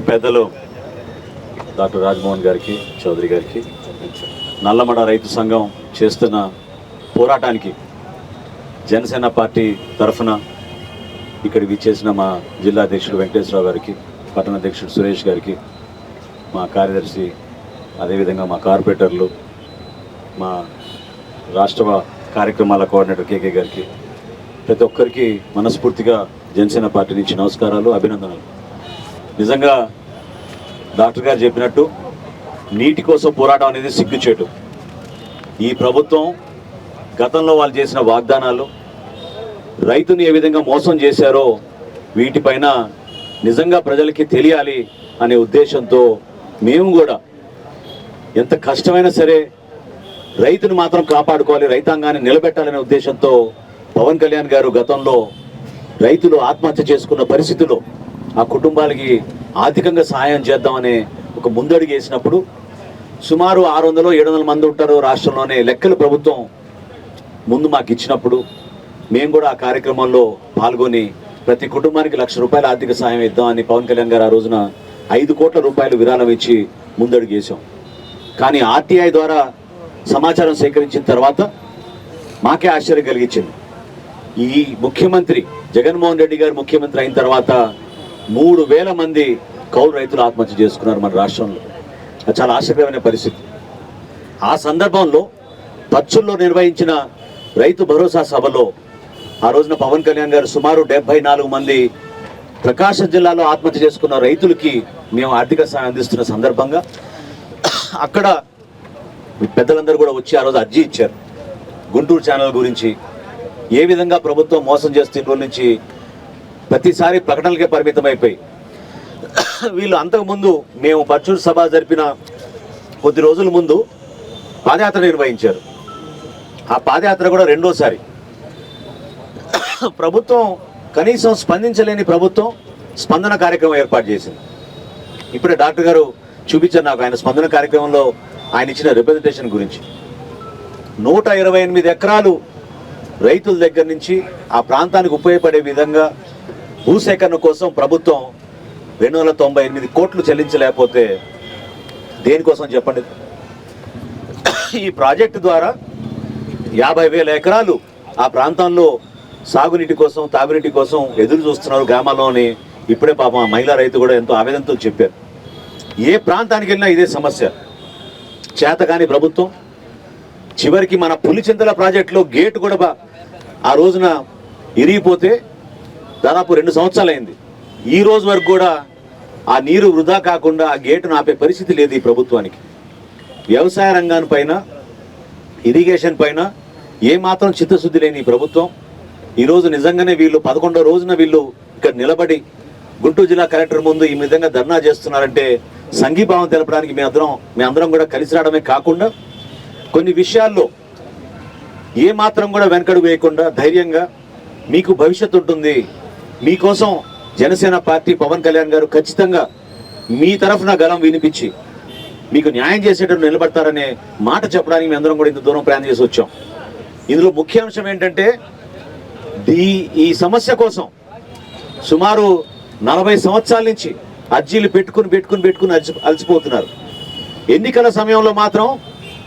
పెద్దలు డాక్టర్ రాజమోహన్ గారికి, చౌదరి గారికి, నల్లమడ రైతు సంఘం చేస్తున్న పోరాటానికి జనసేన పార్టీ తరఫున ఇక్కడికి విచ్చేసిన మా జిల్లా అధ్యక్షుడు వెంకటేశ్వరరావు గారికి, పట్టణ అధ్యక్షుడు సురేష్ గారికి, మా కార్యదర్శి, అదేవిధంగా మా కార్పొరేటర్లు, మా రాష్ట్ర కార్యక్రమాల కోఆర్డినేటర్ కేకే గారికి, ప్రతి ఒక్కరికి మనస్ఫూర్తిగా జనసేన పార్టీ నుంచి నమస్కారాలు, అభినందనలు. నిజంగా డాక్టర్ గారు చెప్పినట్టు నీటి కోసం పోరాటం అనేది సిగ్గుచేటు. ఈ ప్రభుత్వం గతంలో వాళ్ళు చేసిన వాగ్దానాలు, రైతుని ఏ విధంగా మోసం చేశారో వీటిపైన నిజంగా ప్రజలకి తెలియాలి అనే ఉద్దేశంతో మేము కూడా ఎంత కష్టమైనా సరే రైతుని మాత్రం కాపాడుకోవాలి, రైతాంగాన్ని నిలబెట్టాలనే ఉద్దేశంతో పవన్ కళ్యాణ్ గారు గతంలో రైతులు ఆత్మహత్య చేసుకున్న పరిస్థితుల్లో ఆ కుటుంబాలకి ఆర్థికంగా సహాయం చేద్దామనే ఒక ముందడుగు వేసినప్పుడు సుమారు 600-700 మంది ఉంటారు రాష్ట్రంలోనే లెక్కలు ప్రభుత్వం ముందు మాకు ఇచ్చినప్పుడు మేము కూడా ఆ కార్యక్రమంలో పాల్గొని ప్రతి కుటుంబానికి ₹1,00,000 ఆర్థిక సాయం ఇద్దామని పవన్ కళ్యాణ్ గారు ఆ రోజున 5 కోట్ల రూపాయలు విరాళం ఇచ్చి ముందడుగు వేసాం. కానీ ఆర్టీఐ ద్వారా సమాచారం సేకరించిన తర్వాత మాకే ఆశ్చర్యం కలిగించింది. ఈ ముఖ్యమంత్రి జగన్మోహన్ రెడ్డి గారు ముఖ్యమంత్రి అయిన తర్వాత 3,000 మంది కౌలు రైతులు ఆత్మహత్య చేసుకున్నారు మన రాష్ట్రంలో. అది చాలా ఆశ్చర్యమైన పరిస్థితి. ఆ సందర్భంలో పచ్చుల్లో నిర్వహించిన రైతు భరోసా సభలో ఆ రోజున పవన్ కళ్యాణ్ గారు సుమారు 74 మంది ప్రకాశం జిల్లాలో ఆత్మహత్య చేసుకున్న రైతులకి మేము ఆర్థిక సాయం అందిస్తున్న సందర్భంగా అక్కడ పెద్దలందరూ కూడా వచ్చి ఆ రోజు అర్జీ ఇచ్చారు. గుంటూరు ఛానల్ గురించి ఏ విధంగా ప్రభుత్వం మోసం చేస్తున్న రోజు నుంచి ప్రతిసారి ప్రకటనలకే పరిమితం అయిపోయి వీళ్ళు అంతకుముందు మేము పర్చూరు సభ జరిపిన కొద్ది రోజుల ముందు పాదయాత్ర నిర్వహించారు. ఆ పాదయాత్ర కూడా రెండోసారి ప్రభుత్వం కనీసం స్పందించలేని ప్రభుత్వం స్పందన కార్యక్రమం ఏర్పాటు చేసింది. ఇప్పుడే డాక్టర్ గారు చూపించారు నాకు ఆయన స్పందన కార్యక్రమంలో ఆయన ఇచ్చిన రిప్రజెంటేషన్ గురించి. 128 ఎకరాలు రైతుల దగ్గర నుంచి ఆ ప్రాంతానికి ఉపయోగపడే విధంగా భూసేకరణ కోసం ప్రభుత్వం 298 కోట్లు చెల్లించలేకపోతే దేనికోసం చెప్పండి. ఈ ప్రాజెక్టు ద్వారా 50,000 ఎకరాలు ఆ ప్రాంతంలో సాగునీటి కోసం, తాగునీటి కోసం ఎదురు చూస్తున్నారు గ్రామాల్లోని. ఇప్పుడే పాపం ఆ మహిళా రైతు కూడా ఎంతో ఆవేదనతో చెప్పారు. ఏ ప్రాంతానికి వెళ్ళినా ఇదే సమస్య. చేతకాని ప్రభుత్వం చివరికి మన పులిచింతల ప్రాజెక్టులో గేటు కూడా ఆ రోజున ఇరిగిపోతే దాదాపు 2 సంవత్సరాలు అయింది. ఈ రోజు వరకు కూడా ఆ నీరు వృధా కాకుండా ఆ గేటును ఆపే పరిస్థితి లేదు ఈ ప్రభుత్వానికి. వ్యవసాయ రంగాన్ని పైన, ఇరిగేషన్ పైన ఏమాత్రం చిత్తశుద్ధి లేని ఈ ప్రభుత్వం ఈరోజు నిజంగానే వీళ్ళు 11వ రోజున వీళ్ళు ఇక్కడ నిలబడి గుంటూరు జిల్లా కలెక్టర్ ముందు ఈ విధంగా ధర్నా చేస్తున్నారంటే సంఘీభావం తెలపడానికి మీ అందరం కూడా కలిసి రావడమే కాకుండా కొన్ని విషయాల్లో ఏమాత్రం కూడా వెనకడుగు వేయకుండా ధైర్యంగా మీకు భవిష్యత్తు ఉంటుంది, మీకోసం జనసేన పార్టీ పవన్ కళ్యాణ్ గారు ఖచ్చితంగా మీ తరఫున గలం వినిపించి మీకు న్యాయం చేసేటట్టు నిలబడతారనే మాట చెప్పడానికి మీ అందరం కూడా ఇంత దూరం ప్రయాణం చేసి వచ్చాం. ఇందులో ముఖ్యాంశం ఏంటంటే ఈ సమస్య కోసం సుమారు 40 సంవత్సరాల నుంచి అర్జీలు పెట్టుకుని అలసిపోతున్నారు. ఎన్నికల సమయంలో మాత్రం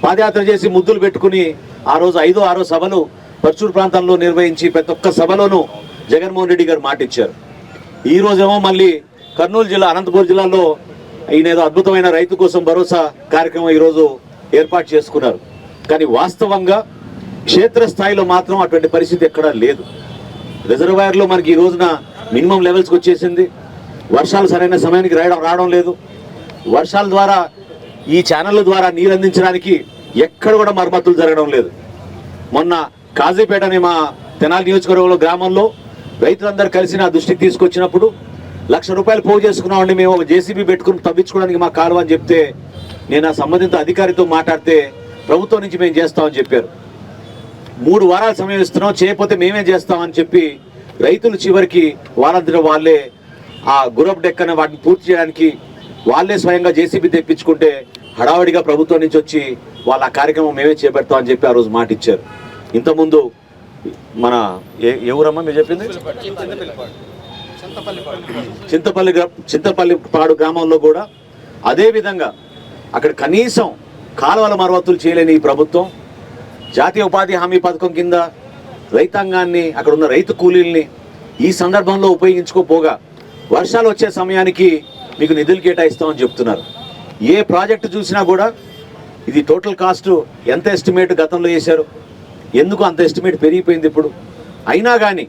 పాదయాత్ర చేసి ముద్దులు పెట్టుకుని ఆ రోజు 5వ 6వ సభలు పర్చూరు ప్రాంతంలో నిర్వహించి ప్రతి ఒక్క సభలోనూ జగన్మోహన్ రెడ్డి గారు మాట ఇచ్చారు. ఈ రోజేమో మళ్ళీ కర్నూలు జిల్లా, అనంతపురం జిల్లాలో ఈయన ఏదో అద్భుతమైన రైతు కోసం భరోసా కార్యక్రమం ఈరోజు ఏర్పాటు చేసుకున్నారు. కానీ వాస్తవంగా క్షేత్రస్థాయిలో మాత్రం అటువంటి పరిస్థితి ఎక్కడా లేదు. రిజర్వాయర్లో మనకి ఈ రోజున మినిమం లెవెల్స్కి వచ్చేసింది. వర్షాలు సరైన సమయానికి రావడం లేదు. వర్షాల ద్వారా ఈ ఛానళ్ళ ద్వారా నీరు అందించడానికి ఎక్కడ కూడా మరమ్మతులు జరగడం లేదు. మొన్న కాజీపేట అనే మా తెనాలి నియోజకవర్గంలో గ్రామంలో రైతులందరూ కలిసి నా దృష్టికి తీసుకొచ్చినప్పుడు ₹1,00,000 పోగు చేసుకున్నామండి, మేము ఒక జేసీబీ పెట్టుకుని తవ్వించుకోవడానికి మా కాలువ అని చెప్తే నేను ఆ సంబంధిత అధికారితో మాట్లాడితే ప్రభుత్వం నుంచి మేము చేస్తామని చెప్పారు. 3 వారాల సమయం ఇస్తున్నాం, చేయకపోతే మేమే చేస్తామని చెప్పి రైతులు చివరికి వారందరూ వాళ్ళే ఆ గురబ్ డెక్ అనే వాటిని పూర్తి చేయడానికి వాళ్ళే స్వయంగా జేసీబీ తెప్పించుకుంటే హడావడిగా ప్రభుత్వం నుంచి వచ్చి వాళ్ళ కార్యక్రమం మేమే చేపడతామని చెప్పి ఆ రోజు మాట ఇచ్చారు. ఇంతకుముందు మన ఎవరమ్మా మీరు చెప్పింది చింతపల్లిపాడు గ్రామంలో కూడా అదే విధంగా అక్కడ కనీసం కాలువల మరమ్మతులు చేయలేని ఈ ప్రభుత్వం జాతీయ ఉపాధి హామీ పథకం కింద రైతాంగాన్ని, అక్కడ ఉన్న రైతు కూలీల్ని ఈ సందర్భంలో ఉపయోగించుకోపోగా వర్షాలు వచ్చే సమయానికి మీకు నిధులు కేటాయిస్తామని చెప్తున్నారు. ఏ ప్రాజెక్టు చూసినా కూడా ఇది టోటల్ కాస్ట్ ఎంత ఎస్టిమేట్ గతంలో చేశారు, ఎందుకు అంత ఎస్టిమేట్ పెరిగిపోయింది ఇప్పుడు. అయినా కానీ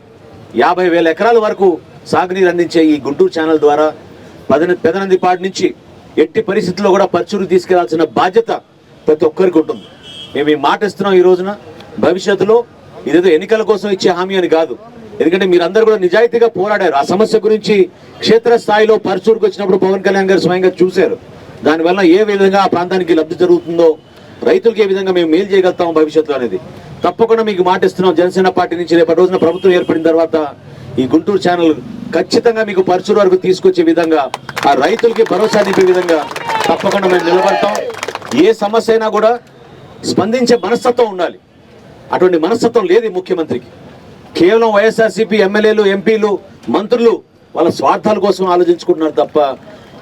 50,000 ఎకరాల వరకు సాగునీరు అందించే ఈ గుంటూరు ఛానల్ ద్వారా పెదనందిపాటి నుంచి ఎట్టి పరిస్థితుల్లో కూడా పర్చూరు తీసుకెళ్లాల్సిన బాధ్యత ప్రతి ఒక్కరికి ఉంటుంది. మేము ఈ మాట ఇస్తున్నాం ఈ రోజున. భవిష్యత్తులో ఇదేదో ఎన్నికల కోసం ఇచ్చే హామీ అని కాదు, ఎందుకంటే మీరందరూ కూడా నిజాయితీగా పోరాడారు. ఆ సమస్య గురించి క్షేత్రస్థాయిలో పర్చూరుకు వచ్చినప్పుడు పవన్ కళ్యాణ్ గారు స్వయంగా చూశారు. దానివల్ల ఏ విధంగా ఆ ప్రాంతానికి లబ్ధి జరుగుతుందో, రైతులకు ఏ విధంగా మేము మేలు చేయగలుగుతాం భవిష్యత్తులో అనేది తప్పకుండా మీకు మాట ఇస్తున్నాం. జనసేన పార్టీ నుంచి రేపటి రోజున ప్రభుత్వం ఏర్పడిన తర్వాత ఈ గుంటూరు ఛానల్ ఖచ్చితంగా మీకు పర్చూరు వరకు తీసుకొచ్చే విధంగా, ఆ రైతులకి భరోసా నింపే విధంగా తప్పకుండా మేము నిలబడతాం. ఏ సమస్య అయినా కూడా స్పందించే మనస్తత్వం ఉండాలి. అటువంటి మనస్తత్వం లేదు ఈ ముఖ్యమంత్రికి. కేవలం వైఎస్ఆర్సీపీ ఎమ్మెల్యేలు, ఎంపీలు, మంత్రులు వాళ్ళ స్వార్థాల కోసం ఆలోచించుకుంటున్నారు తప్ప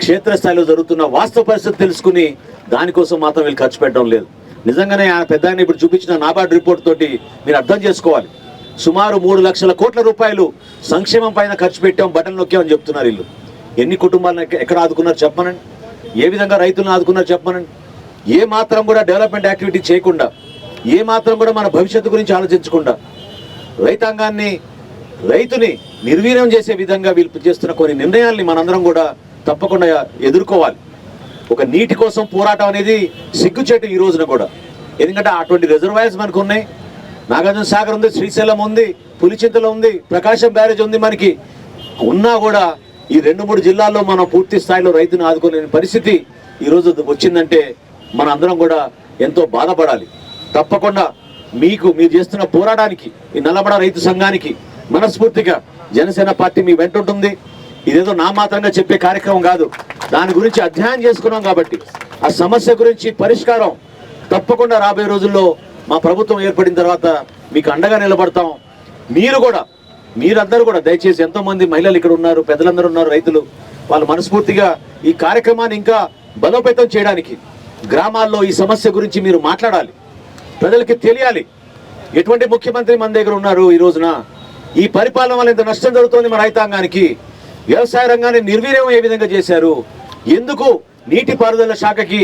క్షేత్రస్థాయిలో జరుగుతున్న వాస్తవ పరిస్థితి తెలుసుకుని దానికోసం మాత్రం వీళ్ళు ఖర్చు పెట్టడం లేదు. నిజంగానే ఆ పెద్ద ఆయన ఇప్పుడు చూపించిన నాబార్డ్ రిపోర్ట్ తోటి మీరు అర్థం చేసుకోవాలి. సుమారు 3 లక్షల కోట్ల రూపాయలు సంక్షేమం పైన ఖర్చు పెట్టాం, బటన్ నొక్కామని చెప్తున్నారు వీళ్ళు. ఎన్ని కుటుంబాలను ఎక్కడ ఆదుకున్నారు చెప్పమనండి, ఏ విధంగా రైతులను ఆదుకున్నారు చెప్పమనండి. ఏ మాత్రం కూడా డెవలప్మెంట్ యాక్టివిటీ చేయకుండా, ఏ మాత్రం కూడా మన భవిష్యత్తు గురించి ఆలోచించకుండా రైతాంగాన్ని, రైతుని నిర్వీర్యం చేసే విధంగా వీళ్ళు చేస్తున్న కొన్ని నిర్ణయాల్ని మనందరం కూడా తప్పకుండా ఎదుర్కోవాలి. ఒక నీటి కోసం పోరాటం అనేది సిగ్గుచేటు ఈ రోజున కూడా. ఎందుకంటే అటువంటి రిజర్వాయర్స్ మనకు ఉన్నాయి. నాగార్జున సాగర్ ఉంది, శ్రీశైలం ఉంది, పులిచింతలు ఉంది, ప్రకాశం బ్యారేజ్ ఉంది. మనకి ఉన్నా కూడా ఈ 2-3 జిల్లాల్లో మనం పూర్తి స్థాయిలో రైతును ఆదుకోలేని పరిస్థితి ఈరోజు వచ్చిందంటే మన అందరం కూడా ఎంతో బాధపడాలి. తప్పకుండా మీరు చేస్తున్న పోరాటానికి, ఈ నల్లబడ రైతు సంఘానికి మనస్ఫూర్తిగా జనసేన పార్టీ మీ వెంట ఉంటుంది. ఇదేదో నా మాత్రంగా చెప్పే కార్యక్రమం కాదు, దాని గురించి అధ్యయనం చేసుకున్నాం కాబట్టి ఆ సమస్య గురించి పరిష్కారం తప్పకుండా రాబోయే రోజుల్లో మా ప్రభుత్వం ఏర్పడిన తర్వాత మీకు అండగా నిలబడతాం. మీరందరూ కూడా దయచేసి, ఎంతోమంది మహిళలు ఇక్కడ ఉన్నారు, పెద్దలందరూ ఉన్నారు, రైతులు, వాళ్ళు మనస్ఫూర్తిగా ఈ కార్యక్రమాన్ని ఇంకా బలోపేతం చేయడానికి గ్రామాల్లో ఈ సమస్య గురించి మీరు మాట్లాడాలి, ప్రజలకి తెలియాలి. ఎటువంటి ముఖ్యమంత్రి మన దగ్గర ఉన్నారు ఈ రోజున, ఈ పరిపాలన వల్ల ఇంత నష్టం జరుగుతోంది మన రైతాంగానికి, వ్యవసాయ రంగాన్ని నిర్వీర్యం ఏ విధంగా చేశారు, ఎందుకు నీటిపారుదల శాఖకి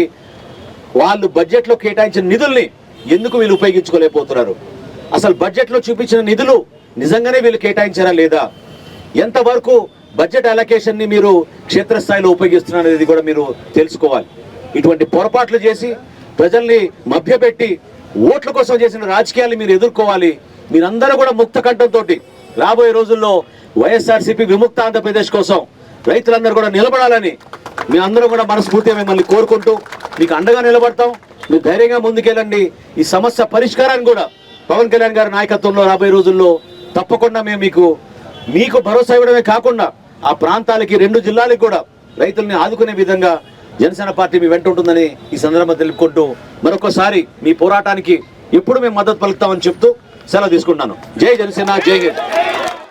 వాళ్ళు బడ్జెట్లో కేటాయించిన నిధుల్ని ఎందుకు వీళ్ళు ఉపయోగించుకోలేకపోతున్నారు, అసలు బడ్జెట్లో చూపించిన నిధులు నిజంగానే వీళ్ళు కేటాయించారా లేదా, ఎంతవరకు బడ్జెట్ అలొకేషన్ని మీరు క్షేత్రస్థాయిలో ఉపయోగిస్తున్నారు అనేది కూడా మీరు తెలుసుకోవాలి. ఇటువంటి పొరపాట్లు చేసి ప్రజల్ని మభ్యపెట్టి ఓట్ల కోసం చేసిన రాజకీయాలు మీరు ఎదుర్కోవాలి. మీరందరూ కూడా ముక్త కంఠంతో రాబోయే రోజుల్లో వైఎస్ఆర్సీపీ విముక్త ఆంధ్రప్రదేశ్ కోసం రైతులందరూ కూడా నిలబడాలని మీ అందరూ కూడా మనస్ఫూర్తిగా మిమ్మల్ని కోరుకుంటూ మీకు అండగా నిలబడతాం. మీరు ధైర్యంగా ముందుకెళ్ళండి. ఈ సమస్య పరిష్కారాన్ని కూడా పవన్ కళ్యాణ్ గారి నాయకత్వంలో రాబోయే రోజుల్లో తప్పకుండా మేము మీకు భరోసా ఇవ్వడమే కాకుండా ఆ ప్రాంతాలకి 2 జిల్లాలకు కూడా రైతుల్ని ఆదుకునే విధంగా జనసేన పార్టీ మీ వెంట ఉంటుందని ఈ సందర్భంగా తెలుపుకుంటూ మరొకసారి మీ పోరాటానికి ఎప్పుడు మేము మద్దతు పలుకుతామని చెప్తూ సెలవు తీసుకుంటున్నాను. జై జనసేన, జై హింద్.